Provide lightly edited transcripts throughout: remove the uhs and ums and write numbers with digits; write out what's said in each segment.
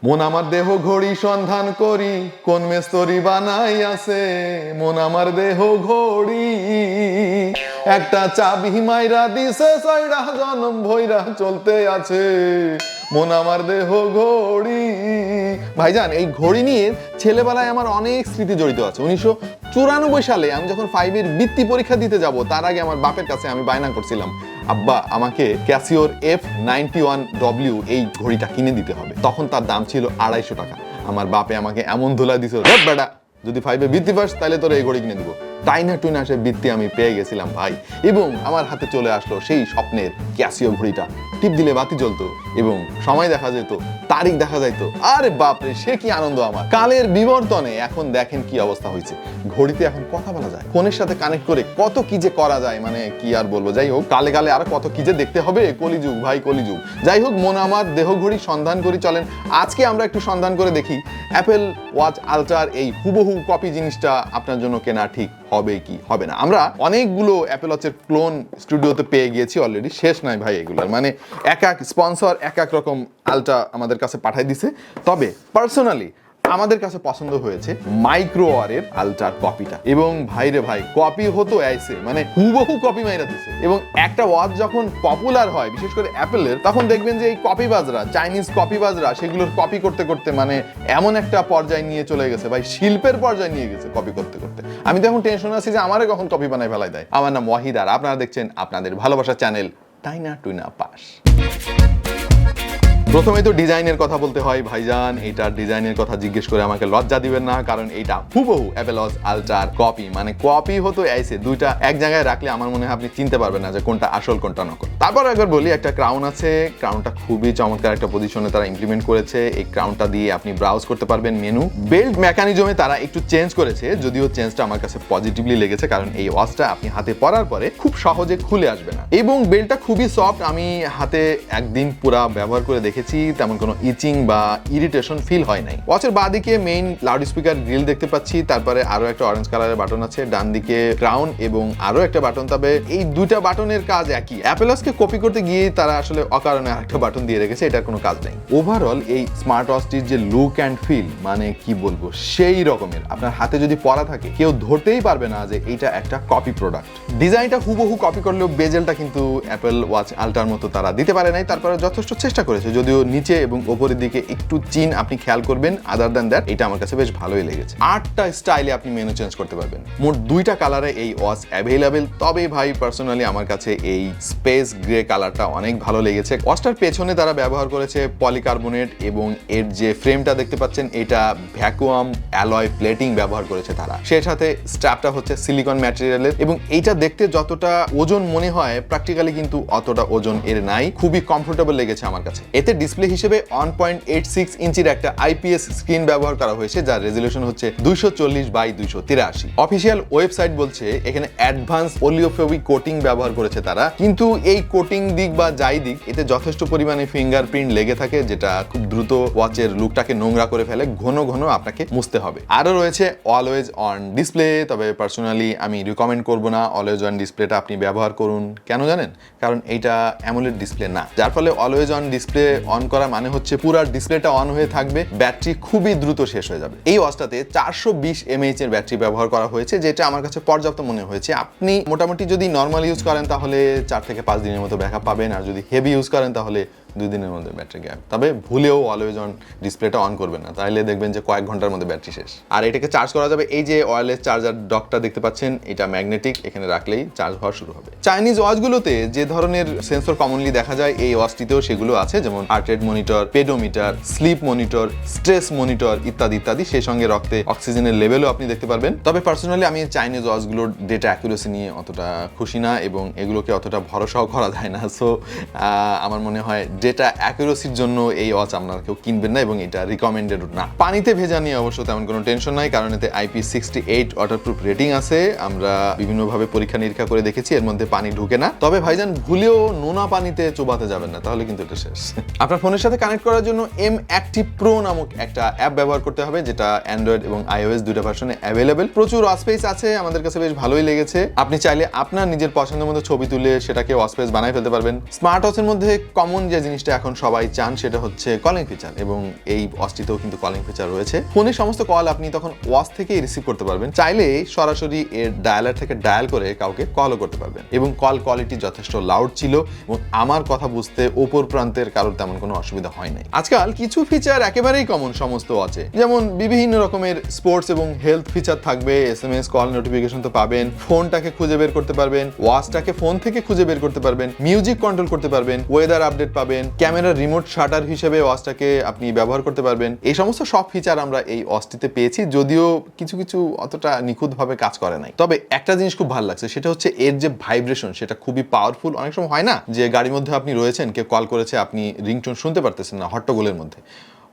মন আমার দেহ ঘড়ি সন্ধান করি কোন মেস্তরি বানাই আছে মন আমার দেহ ঘড়ি একটা চাবি মাইরা দিছে ছয়টা জনম ভইরা চলতে আছে মন আমার দেহ ঘড়ি। ভাইজান, এই ঘড়ি নিয়ে ছেলেবেলায় আমার অনেক স্মৃতি জড়িত আছে। 1994 সালে আমি যখন 5-এর বৃত্তি পরীক্ষা দিতে যাব তার আগে আমার বাপের কাছে আমি বায়না করছিলাম, আব্বা আমাকে ক্যাসিওর F91W এই ঘড়িটা কিনে দিতে হবে। তখন তার দাম ছিল 250 টাকা। আমার বাপে আমাকে এমন ধুলা দিছিল, বেটা যদি 5-এ বৃত্তি পাস তাহলে তোর এই ঘড়ি কিনে দিব। টাইনা টুইনা সে বৃত্তি আমি পেয়ে গেছিলাম ভাই, এবং আমার হাতে চলে আসলো সেই স্বপ্নের ক্যাসিও ঘড়িটা। টিপ দিলে বাতি জ্বলতো এবং সময় দেখা যেত, তারিখ দেখা যাইতো। আরে বাপরে, সে কি আনন্দ আমার। কালের বিবর্তনে এখন দেখেন কি অবস্থা হয়েছে। ঘড়িতে এখন কথা বলা যায়, ফোনের সাথে কানেক্ট করে কত কি যে করা যায়, মানে কি আর বলবো। যাই হোক, কালে কালে আর কত কি যে দেখতে হবে। কলিযুগ ভাই, কলিযুগ। যাই হোক, মন আমার দেহ ঘড়ি সন্ধান করি চলেন আজকে আমরা একটু সন্ধান করে দেখি অ্যাপেল ওয়াচ আলট্রার এই হুবহু কপি জিনিসটা আপনার জন্য কেনা ঠিক হবে কি হবে না। আমরা অনেকগুলো অ্যাপেল ওয়াচের ক্লোন স্টুডিওতে পেয়ে গিয়েছি অলরেডি, শেষ নাই ভাই এগুলোর। মানে এক এক স্পন্সর এক এক রকম আলট্রা আমাদের কাছে পাঠাই দিছে। তবে পার্সোনালি আমাদের কাছে পছন্দ হয়েছে মাইক্রোওয়ারের আলট্রার কপিটা। এবং ভাইরে ভাই, কপি হতো আইসে, মানে হুবহু কপি মাইরা দিছে। এবং একটা ওয়াচ যখন পপুলার হয়, বিশেষ করে অ্যাপেলের, তখন দেখবেন যে এই কপিবাজরা, চাইনিজ কপিবাজরা সেগুলোর কপি করতে করতে মানে এমন একটা পর্যায়ে নিয়ে চলে গেছে ভাই, শিল্পের পর্যায়ে নিয়ে গেছে কপি করতে করতে। আমি তো এখন টেনশন আছি যে আমারে কখন কপি বানায় ফেলাই দেয়। আমার নাম ওয়াহিদ আর আপনারা দেখছেন আপনাদের ভালোবাসার চ্যানেল টাইনা টুইনা পাস। প্রথমেই তো ডিজাইনের কথা বলতে হয় ভাইজান। এইটার ডিজাইনের কথা জিজ্ঞেস করে আমাকে লজ্জা দিবেন না, কারণ এইটা হুবহু অ্যাপেল ওয়াচ আলট্রার কপি। মানে কপি হতো আইসে, দুইটা এক জায়গায় রাখলে আমার মনে হয় আপনি চিনতে পারবেন না যে কোনটা আসল কোনটা নকল। তারপর একবার বলি, একটা ক্রাউন আছে। ক্রাউনটা খুবই চমৎকার একটা পজিশনে তারা ইমপ্লিমেন্ট করেছে। এই ক্রাউনটা দিয়ে আপনি ব্রাউজ করতে পারবেন মেনু। বেল্ট মেকানিজমে তারা একটু চেঞ্জ করেছে, যদিও চেঞ্জটা আমার কাছে পজিটিভলি লেগেছে, কারণ এই ওয়াচটা আপনি হাতে পরার পরে খুব সহজে খুলে আসবে না। এবং বেল্টটা খুবই সফট। আমি হাতে একদিন পুরা ব্যবহার করে দেখেছি, তেমন কোনো ইচিং বা ইরিটেশন ফিল হয় নাই। ওয়াচের বাঁ দিকে মেইন লাউড স্পিকার গ্রিল দেখতে পাচ্ছি, তারপরে আরো একটা অরেঞ্জ কালারের বাটন আছে, ডান দিকে ক্রাউন এবং আরো একটা বাটন। তবে এই দুইটা বাটনের কাজ একই। অ্যাপেল ওয়াচকে কপি করতে গিয়ে তারা আসলে অকারণে আরেকটা বাটন দিয়ে রেখেছে, এটার কোনো কাজ নেই। ওভারঅল এই স্মার্ট ওয়াচটির যে লুক অ্যান্ড ফিল, মানে কি বলবো, সেই রকমের। আপনার হাতে যদি পরা থাকে কেউ ধরতেই পারবে না যে এটা একটা কপি প্রোডাক্ট। ডিজাইনটা হুবহু কপি করলেও বেজেলটা কিন্তু অ্যাপেল ওয়াচ আলট্রার মতো তারা দিতে পারে নাই। তারপরে যথেষ্ট চেষ্টা করেছে, যদিও নিচে এবং উপরের দিকে একটু চিন আপনি খেয়াল করবেন। আদার দ্যান দ্যাট এটা আমার কাছে বেশ ভালোই লেগেছে। 8টা স্টাইলে আপনি মেনু চেঞ্জ করতে পারবেন। মোট 2টা কালারে এই ওয়াচ অ্যাভেলেবেল। তবে ভাই পার্সোনালি আমার কাছে এই স্পেস গ্রে কালারটা অনেক ভালো লেগেছে। ওয়াচটার পেছনে তারা ব্যবহার করেছে পলিকার্বনেট এবং এর যে ফ্রেমটা দেখতে পাচ্ছেন এটা ভ্যাকুয়াম অ্যালয় প্লেটিং ব্যবহার করেছে তারা। সেই সাথে স্ট্র্যাপটা হচ্ছে সিলিকন ম্যাটেরিয়ালের এবং এইটা দেখতে যতটা ওজন মনে হয় প্র্যাকটিক্যালি কিন্তু অতটা ওজন এর নাই। খুবই কমফোর্টেবল লেগেছে আমার কাছে। এতে ডিসপ্লে হিসেবে 1.86 ইঞ্চির একটা আইপিএস স্ক্রিন ব্যবহার করা হয়েছে, যার রেজলিউশন হচ্ছে 240x283। অফিসিয়াল ওয়েবসাইট বলছে এখানে অ্যাডভান্স ওলিওফেবিক কোটিং ব্যবহার করেছে তারা, কিন্তু এই কোটিং দিক বা যাই দিক, এতে যথেষ্ট পরিমাণে ফিঙ্গারপ্রিন্ট লেগে থাকে, যেটা খুব দ্রুত ওয়াচের লুকটাকে নোংরা করে ফেলে। ঘন ঘন আপনাকে মুছতে হবে। আরো রয়েছে অলওয়েজ অন ডিসপ্লে। তবে পার্সোনালি আমি রিকমেন্ড করব না অলওয়েজ অন ডিসপ্লেটা আপনি ব্যবহার করুন। কেন জানেন? কারণ এইটা অ্যামোলেড ডিসপ্লে না, যার ফলে অলওয়েজ অন ডিসপ্লে অন করা মানে হচ্ছে পুরো ডিসপ্লেটা অন হয়ে থাকবে, ব্যাটারি খুবই দ্রুত শেষ হয়ে যাবে। এই ওয়াচটাতে 420 mAh এর ব্যাটারি ব্যবহার করা হয়েছে, যেটা আমার কাছে পর্যাপ্ত মনে হয়েছে। আপনি মোটামুটি যদি নর্মাল ইউজ করেন তাহলে 4 থেকে 5 দিনের মতো ব্যাকআপ পাবেন, আর যদি হেভি ইউজ করেন তাহলে 2 দিনের মধ্যে ব্যাটারি গ্যাপ। তবে ভুলেও অলওয়েজ অন ডিসপ্লেটা অন করবেন না, তাহলে দেখবেন যে কয়েক ঘন্টার মধ্যে ব্যাটারি শেষ। আর এটাকে চার্জ করা যাবে, এই যে ওয়্যারলেস চার্জার ডকটা দেখতে পাচ্ছেন, এটা ম্যাগনেটিক, এখানে রাখলেই চার্জ হওয়া শুরু হবে। চাইনিজ ওয়াচগুলোতে যে ধরনের সেন্সর কমনলি দেখা যায় এই ওয়াচটিতেও সেগুলো আছে, যেমন heart rate monitor, pedometer, sleep monitor, stress monitor ইত্যাদি ইত্যাদি। সেই সঙ্গে রক্তে অক্সিজেনের লেভেলও আপনি দেখতে পারবেন। তবে পার্সোনালি আমি চাইনিজ ওয়াচগুলোর ডেটা অ্যাকুরেসি নিয়ে অতটা খুশি না এবং এগুলোকে অতটা ভরসাও করা যায় না। সো আমার মনে হয় ডেটা অ্যাকুরেসি জন্য এই ওয়াচ আপনারা কেউ কিনবেন না এবং এটা রিকমেন্ডেড না। পানিতে ভেজা নিয়ে অবশ্য তেমন কোনো টেনশন নাই, কারণ এতে IP68 ওয়াটারপ্রুফ রেটিং আছে। আমরা বিভিন্নভাবে পরীক্ষা নিরীক্ষা করে দেখেছি, এর মধ্যে পানি ঢুকে না। তবে ভাইজান ভুলেও নোনা পানিতে চোবাতে যাবেন না, তাহলে কিন্তু এটা শেষ। আপনার ফোনের সাথে কানেক্ট করার জন্য M-Active Pro নামক একটা অ্যাপ ব্যবহার করতে হবে, যেটা অ্যান্ড্রয়েড এবং iOS দুইটা ভার্সনে অ্যাভেলেবেল। প্রচুর ওয়াচস্পেস আছে, আমাদের কাছে বেশ ভালোই লেগেছে। আপনি চাইলে আপনার নিজের পছন্দের মতো ছবি তুলে সেটাকে ওয়াচস্পেস বানাই ফেলতে পারবেন। স্মার্ট ওয়াচের মধ্যে কমন যে জিনিস জিনিসটা এখন সবাই চান সেটা হচ্ছে কলিং ফিচার, এবং এই ওয়াচটিতেও কিন্তু কলিং ফিচার রয়েছে। ফোনের সমস্ত কল আপনি তখন ওয়াচ থেকেই রিসিভ করতে পারবেন, চাইলে সরাসরি এর ডায়ালার থেকে ডায়াল করে কাউকে কলও করতে পারবেন, এবং কল কোয়ালিটি যথেষ্ট লাউড ছিল এবং আমার কথা বুঝতে ওপর প্রান্তের কারোর তেমন কোনো অসুবিধা হয় নাই। আজকাল কিছু ফিচার একেবারেই কমন সমস্ত ওয়াচে, যেমন বিভিন্ন রকমের স্পোর্টস এবং হেলথ ফিচার থাকবে, SMS কল নোটিফিকেশন তো পাবেন, ফোনটাকে খুঁজে বের করতে পারবেন, ওয়াচটাকে ফোন থেকে খুঁজে বের করতে পারবেন, মিউজিক কন্ট্রোল করতে পারবেন, ওয়েদার আপডেট পাবেন, ক্যামেরার রিমোট শাটার হিসেবে ওয়াচটাকে আপনি ব্যবহার করতে পারবেন। এই সমস্ত সব ফিচার আমরা এই ওয়াচটিতে পেয়েছি, যদিও কিছু কিছু অতটা নিখুঁতভাবে কাজ করে নাই। তবে একটা জিনিস খুব ভালো লাগছে, সেটা হচ্ছে এর যে ভাইব্রেশন সেটা খুবই পাওয়ারফুল। অনেক সময় হয় না যে গাড়ির মধ্যে আপনি রয়েছেন, কেউ কল করেছে, আপনি রিংটোন শুনতে পারতেছেন না হট্টগোলের মধ্যে,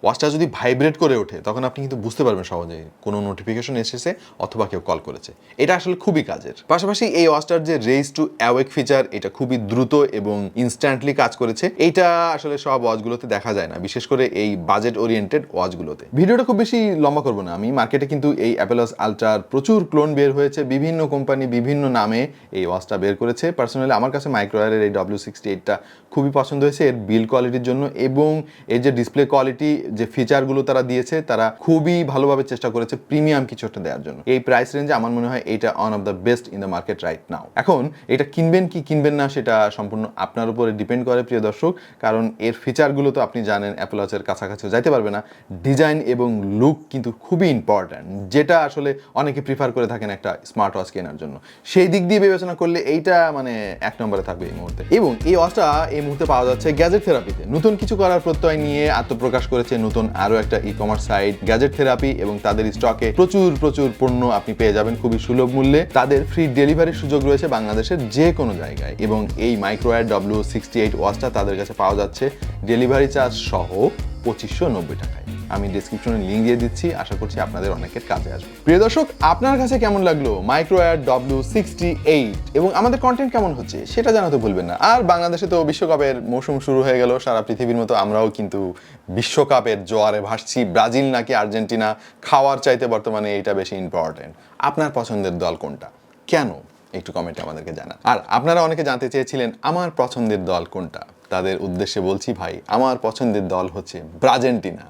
ওয়াচটা যদি ভাইব্রেট করে ওঠে তখন আপনি কিন্তু বুঝতে পারবেন সহজে কোনো নোটিফিকেশন এসেছে অথবা কেউ কল করেছে। এটা আসলে খুবই কাজের। পাশাপাশি এই ওয়াচটার যে রেইজ টু অ্যাওয়েক ফিচার, এটা খুবই দ্রুত এবং ইনস্ট্যান্টলি কাজ করেছে। এইটা আসলে সব ওয়াচগুলোতে দেখা যায় না, বিশেষ করে এই বাজেট ওরিয়েন্টেড ওয়াচগুলোতে। ভিডিওটা খুব বেশি লম্বা করবো না আমি। মার্কেটে কিন্তু এই অ্যাপেল ওয়াচ আলট্রার প্রচুর ক্লোন বের হয়েছে, বিভিন্ন কোম্পানি বিভিন্ন নামে এই ওয়াচটা বের করেছে। পার্সোনালি আমার কাছে মাইক্রোওয়্যারের এই W68টা খুবই পছন্দ হয়েছে এর বিল্ড কোয়ালিটির জন্য, এবং এর যে ডিসপ্লে কোয়ালিটি, যে ফিচারগুলো তারা দিয়েছে, তারা খুবই ভালোভাবে চেষ্টা করেছে প্রিমিয়াম কিছু একটা দেওয়ার জন্য। এই প্রাইস রেঞ্জে আমার মনে হয় এটা one of the best in the market right now. এখন এটা কিনবেন কি কিনবেন না সেটা সম্পূর্ণ আপনার উপরে ডিপেন্ড করে প্রিয় দর্শক, কারণ এর ফিচারগুলো তো আপনি জানেন অ্যাপল ওয়াচের কাছাকাছিও যাইতে পারবে না। ডিজাইন এবং লুক কিন্তু খুবই ইম্পর্ট্যান্ট, যেটা আসলে অনেকে প্রিফার করে থাকেন একটা স্মার্ট ওয়াচ কেনার জন্য। সেই দিক দিয়ে বিবেচনা করলে এইটা মানে এক নম্বরে থাকবে এই মুহূর্তে। এবং এই ওয়াচটা এই মুহূর্তে পাওয়া যাচ্ছে গ্যাজেট থেরাপিতে। নতুন কিছু করার প্রত্যয় নিয়ে আত্মপ্রকাশ করেছে নতুন আরো একটা ই-কমার্স সাইট গ্যাজেট থেরাপি, এবং তাদের স্টকে প্রচুর প্রচুর পণ্য আপনি পেয়ে যাবেন খুবই সুলভ মূল্যে। তাদের ফ্রি ডেলিভারির সুযোগ রয়েছে বাংলাদেশের যে কোনো জায়গায়, এবং এই মাইক্রোওয়্যার W68 ওয়াচটা তাদের কাছে পাওয়া যাচ্ছে ডেলিভারি চার্জ সহ 2590 টাকায়। আমি ডেসক্রিপশনে লিঙ্ক দিয়ে দিচ্ছি, আশা করছি আপনাদের অনেকের কাজে আসবে। প্রিয় দর্শক, আপনার কাছে কেমন লাগলো মাইক্রোওয়্যার W68 এবং আমাদের কন্টেন্ট কেমন হচ্ছে সেটা জানাতে ভুলবেন না। আর বাংলাদেশে তো বিশ্বকাপের মৌসুম শুরু হয়ে গেল, সারা পৃথিবীর মতো আমরাও কিন্তু বিশ্বকাপের জোয়ারে ভাসছি। ব্রাজিল নাকি আর্জেন্টিনা, খাওয়ার চাইতে বর্তমানে এইটা বেশি ইম্পর্টেন্ট। আপনার পছন্দের দল কোনটা, কেন, একটু কমেন্টে আমাদেরকে জানান। আর আপনারা অনেকে জানতে চেয়েছিলেন আমার পছন্দের দল কোনটা, তাদের উদ্দেশ্যে বলছি ভাই, আমার পছন্দের দল হচ্ছে ব্রাজেন্টিনা।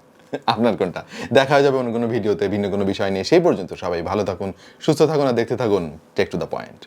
আপনার কোনটা? দেখা হয়ে যাবে অন্য কোনো ভিডিওতে ভিন্ন কোনো বিষয় নিয়ে। সেই পর্যন্ত সবাই ভালো থাকুন, সুস্থ থাকুন আর দেখতে থাকুন টেক টু দ্য পয়েন্ট।